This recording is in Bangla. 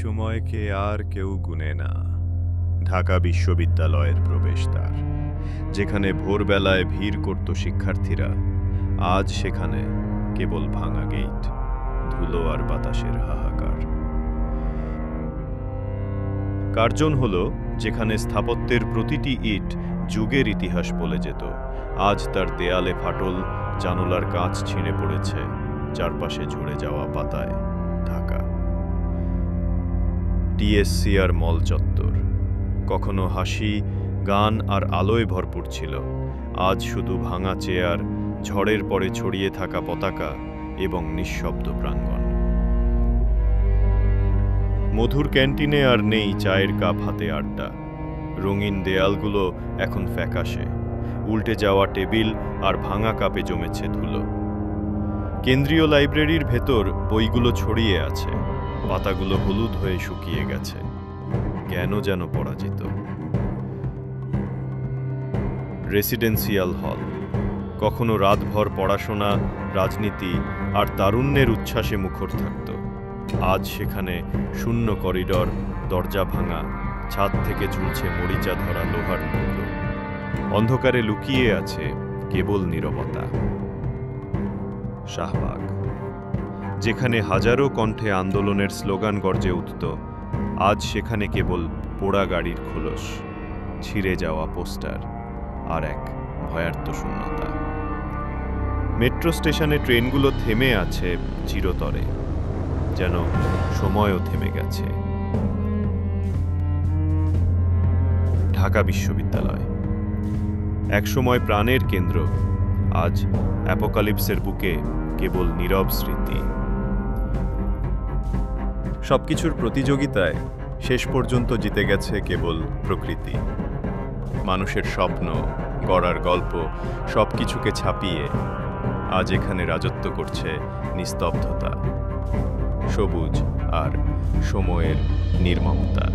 সময়কে আর কেউ গুনে না। ঢাকা বিশ্ববিদ্যালয়ের প্রবেশদ্বার, যেখানে ভোরবেলায় ভিড় করত শিক্ষার্থীরা, আজ সেখানে কেবল ভাঙা গেট, ধুলো আর বাতাসের হাহাকার। কার্জন হল যেখানে স্থাপত্যের প্রতিটি ইট যুগের ইতিহাস বলে যেত, আজ তার দেয়ালে ফাটল, জানলার কাঁচ ছিঁড়ে পড়েছে, চারপাশে ঝরে যাওয়া পাতায় ঢাকা। টিএসসিআর মল চত্বর কখনো হাসি, গান আর আলোয় ভরপুর ছিল, আজ শুধু ভাঙা চেয়ার, ঝড়ের পরে ছড়িয়ে থাকা পতাকা এবং নিঃশব্দ প্রাঙ্গণ। মধুর ক্যান্টিনে আর নেই চায়ের কাপ হাতে আড্ডা, রঙিন দেয়ালগুলো এখন ফ্যাকাশে, উল্টে যাওয়া টেবিল আর ভাঙা কাপে জমেছে ধুলো। কেন্দ্রীয় লাইব্রেরির ভেতর বইগুলো ছড়িয়ে আছে, পাতাগুলো হলুদ হয়ে শুকিয়ে গেছে, কেন যেন পরাজিত। রেসিডেন্সিয়াল হল কখনো রাতভর পড়াশোনা, রাজনীতি আর তারুণ্যের উচ্ছ্বাসে মুখর থাকত, আজ সেখানে শূন্য করিডর, দরজা ভাঙা, ছাদ থেকে ঝুলছে মরিচা ধরা লোহার টুকরো, অন্ধকারে লুকিয়ে আছে কেবল নীরবতা। শাহবাগ, যেখানে হাজারো কণ্ঠে আন্দোলনের স্লোগান গর্জে উঠত, আজ সেখানে কেবল পোড়া গাড়ির খোলস, ছিঁড়ে যাওয়া পোস্টার আর এক ভয়ার্ত শূন্যতা। মেট্রো স্টেশনে ট্রেনগুলো থেমে আছে চিরতরে, যেন সময়ও থেমে গেছে। ঢাকা বিশ্ববিদ্যালয়, একসময় প্রাণের কেন্দ্র, আজ অ্যাপোকালিপসের বুকে কেবল নীরব স্মৃতি। সবকিছুর প্রতিযোগিতায় শেষ পর্যন্ত জিতে গেছে কেবল প্রকৃতি। মানুষের স্বপ্ন, গড়ার গল্প, সবকিছুকে ছাপিয়ে আজ এখানে রাজত্ব করছে নিস্তব্ধতা, সবুজ আর সময়ের নির্মমতা।